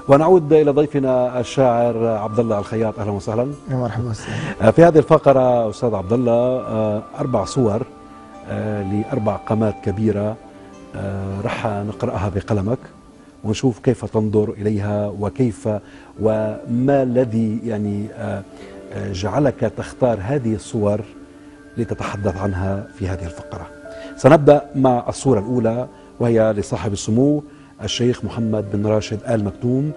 ونعود إلى ضيفنا الشاعر عبد الله الخياط. أهلا وسهلا. يا مرحبا أستاذ. في هذه الفقرة أستاذ عبد الله 4 صور ل4 قامات كبيرة رح نقرأها بقلمك ونشوف كيف تنظر إليها وكيف وما الذي يعني جعلك تختار هذه الصور لتتحدث عنها في هذه الفقرة. سنبدأ مع الصورة الأولى وهي لصاحب السمو الشيخ محمد بن راشد آل مكتوم،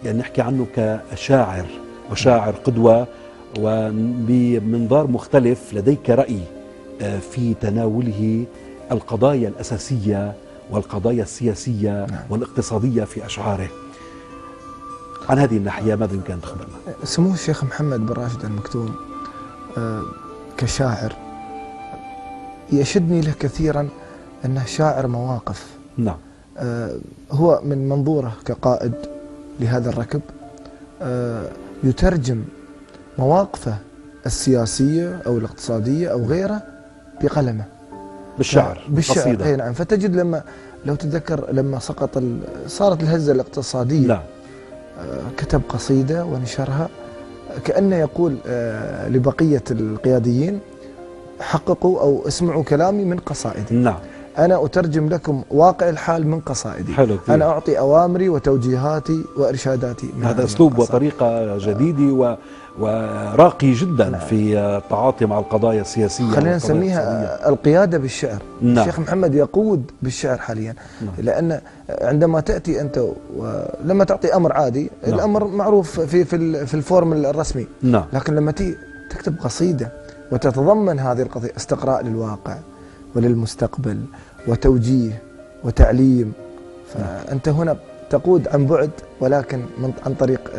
يعني نحكي عنه كشاعر وشاعر قدوة وبمنظار مختلف. لديك رأي في تناوله القضايا الأساسية والقضايا السياسية والاقتصادية في أشعاره. عن هذه الناحية ماذا يمكن أن تخبرنا؟ سمو الشيخ محمد بن راشد آل مكتوم كشاعر يشدني له كثيرا أنه شاعر مواقف. نعم. هو من منظوره كقائد لهذا الركب يترجم مواقفه السياسية أو الاقتصادية أو غيره بقلمه بالشعر بالشعر. أي نعم. فتجد لو تتذكر لما صارت الهزة الاقتصادية نعم. كتب قصيدة ونشرها كأنه يقول لبقية القياديين حققوا أو اسمعوا كلامي من قصائدي. نعم. أنا أترجم لكم واقع الحال من قصائدي. حلو كثير. أنا أعطي أوامري وتوجيهاتي وإرشاداتي من هذا أسلوب وطريقة جديد وراقي جدا. نعم. في التعاطي مع القضايا السياسية. خلينا نسميها القيادة بالشعر. نعم. الشيخ محمد يقود بالشعر حاليا. نعم. لأن عندما تأتي أنت لما تعطي أمر عادي. نعم. الأمر معروف في الفورم الرسمي. نعم. لكن لما تكتب قصيدة وتتضمن هذه القضية استقراء للواقع وللمستقبل وتوجيه وتعليم، فأنت هنا تقود عن بعد ولكن عن طريق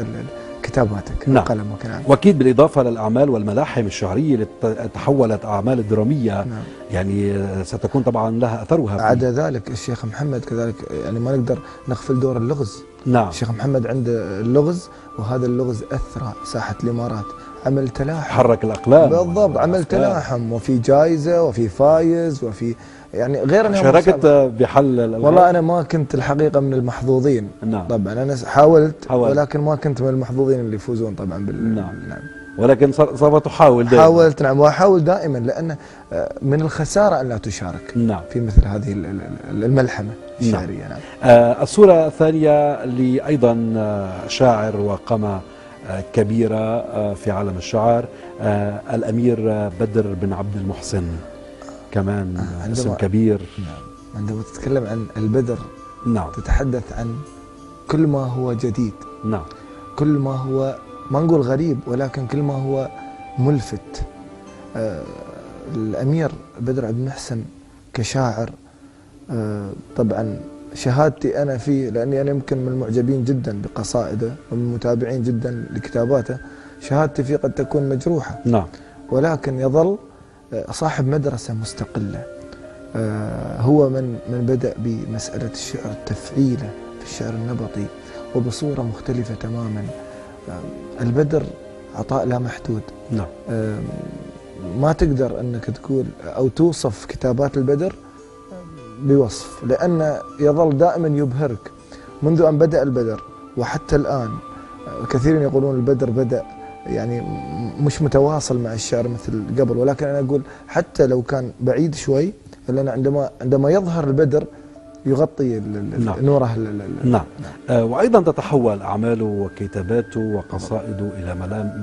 كتاباتك. نعم. وقلم وكلام. وأكيد بالإضافة للأعمال والملاحم الشعرية اللي تحولت أعمال درامية. نعم. يعني ستكون طبعا لها أثرها. عدا ذلك الشيخ محمد كذلك يعني ما نقدر نغفل دور اللغز. نعم. الشيخ محمد عنده اللغز وهذا اللغز أثرى ساحة الإمارات. عمل تلاحم حرك الأقلام بالضبط. عمل تلاحم وفي جائزة وفي فايز وفي يعني غير أنها شاركت بحل الألغاز. والله أنا ما كنت الحقيقة من المحظوظين. نعم. طبعا أنا حاولت ولكن ما كنت من المحظوظين اللي يفوزون طبعا نعم. نعم. ولكن صار تحاول دائما. حاولت. نعم. وأحاول دائما لأن من الخسارة أن لا تشارك. نعم. في مثل هذه الملحمة الشعرية. نعم. الصورة الثانية لأيضا شاعر وقامة كبيرة في عالم الشعر الأمير بدر بن عبد المحسن، كمان اسم كبير. نعم. عندما تتكلم عن البدر. نعم. تتحدث عن كل ما هو جديد. نعم. كل ما هو ما نقول غريب ولكن كل ما هو ملفت. الأمير بدر عبد المحسن كشاعر طبعا شهادتي أنا فيه لأني أنا يمكن من المعجبين جدا بقصائده ومن المتابعين جدا لكتاباته. شهادتي فيه قد تكون مجروحة. نعم. ولكن يظل صاحب مدرسة مستقلة. هو من بدأ بمسألة الشعر التفعيلة في الشعر النبطي وبصورة مختلفة تماما. البدر عطاء لا محدود. نعم. ما تقدر أنك تقول أو توصف كتابات البدر بوصف لأن يظل دائما يبهرك منذ أن بدأ البدر وحتى الآن. كثيرين يقولون البدر بدأ يعني مش متواصل مع الشعر مثل قبل، ولكن أنا أقول حتى لو كان بعيد شوي لأن عندما يظهر البدر يغطي نوره. نعم. وأيضا تتحول أعماله وكتاباته وقصائده إلى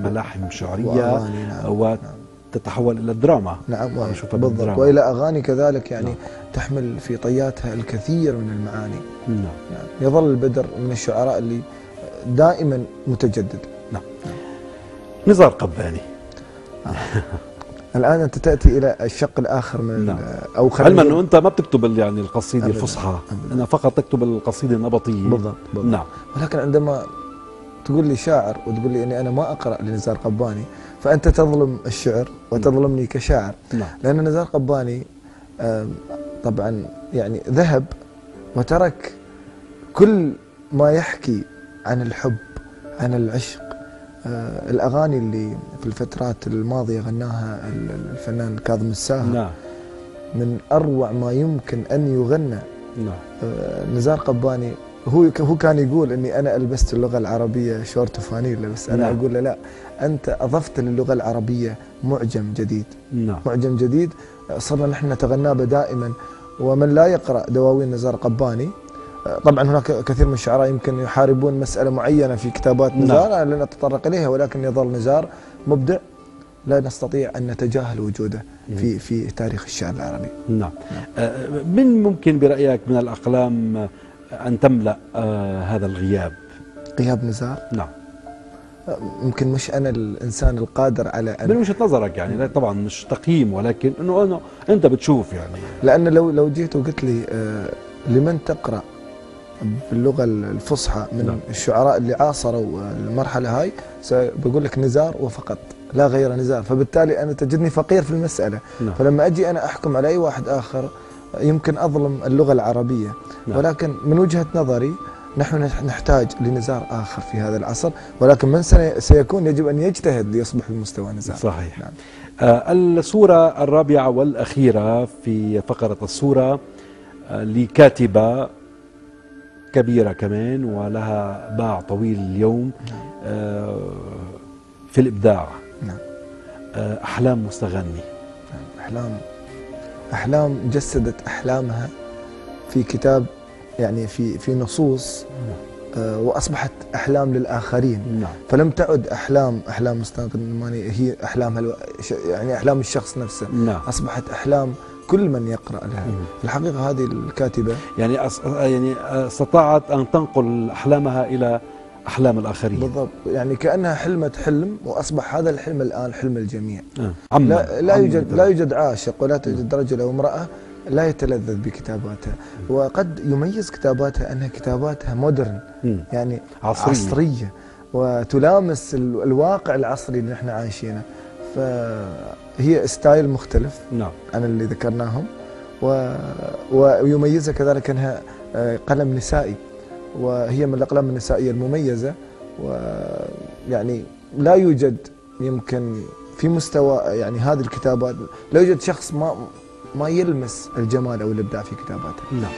ملاحم شعرية وتتحول إلى الدراما. نعم. بالضبط. وإلى أغاني كذلك يعني. نعم. تحمل في طياتها الكثير من المعاني. نعم. يظل البدر من الشعراء اللي دائما متجدد. نعم. نزار قباني. الآن أنت تأتي إلى الشق الآخر من. نعم. أو علما أنه أنت ما بتكتب يعني القصيدة الفصحى، أنا فقط تكتب القصيدة النبطية. بالضبط. نعم. ولكن عندما تقول لي شاعر وتقول لي أني أنا ما أقرأ لنزار قباني فأنت تظلم الشعر وتظلمني كشاعر. نعم. لأن نزار قباني طبعا يعني ذهب وترك كل ما يحكي عن الحب عن العشق. الأغاني اللي في الفترات الماضية غناها الفنان كاظم الساهر. نعم. من أروع ما يمكن أن يغنى. نعم. نزار قباني هو كان يقول اني انا البست اللغه العربيه شورت وفانيلا، بس انا اقول له لا، انت اضفت للغه العربيه معجم جديد. معجم جديد صرنا نحن نتغنى به دائما. ومن لا يقرا دواوين نزار قباني، طبعا هناك كثير من الشعراء يمكن يحاربون مساله معينه في كتابات نزار، انا لن اتطرق اليها، ولكن يظل نزار مبدع لا نستطيع ان نتجاهل وجوده في تاريخ الشعر العربي. نعم. من ممكن برايك من الاقلام ان تملا هذا الغياب؟ غياب نزار؟ نعم. ممكن مش انا الانسان القادر على ان، من وجهه نظرك يعني، لا طبعا مش تقييم، ولكن انه انت بتشوف يعني. لان لو جيت وقلت لي لمن تقرا باللغه الفصحى من نعم. الشعراء اللي عاصروا المرحله هاي، بقول لك نزار وفقط لا غير نزار، فبالتالي انا تجدني فقير في المساله. نعم. فلما اجي انا احكم على اي واحد اخر يمكن اظلم اللغه العربيه. نعم. ولكن من وجهه نظري نحن نحتاج لنزار آخر في هذا العصر، ولكن من سيكون يجب أن يجتهد ليصبح بمستوى نزار. صحيح. نعم. السورة الرابعة والأخيرة في فقرة السورة لكاتبة كبيرة كمان ولها باع طويل اليوم. نعم. في الإبداع. نعم. أحلام مستغني. نعم. أحلام جسدت أحلامها في كتاب، يعني في نصوص، واصبحت احلام للاخرين. نعم. فلم تعد احلام مستغنماني هي احلامها يعني احلام الشخص نفسه. نعم. اصبحت احلام كل من يقرا لها. في الحقيقه هذه الكاتبه يعني استطاعت ان تنقل احلامها الى احلام الاخرين. بالضبط، يعني كانها حلمت حلم واصبح هذا الحلم الان حلم الجميع. لا يوجد عاشق ولا توجد رجل او امراه لا يتلذذ بكتاباتها. وقد يميز كتاباتها أنها كتاباتها مودرن، يعني عصرية وتلامس الواقع العصري اللي نحن عايشينه. فهي ستايل مختلف. نعم. عن اللي ذكرناهم، ويميزها كذلك أنها قلم نسائي، وهي من الأقلام النسائية المميزة. ويعني لا يوجد يمكن في مستوى يعني هذه الكتابات لا يوجد شخص ما يلمس الجمال أو الإبداع في كتاباته. نعم.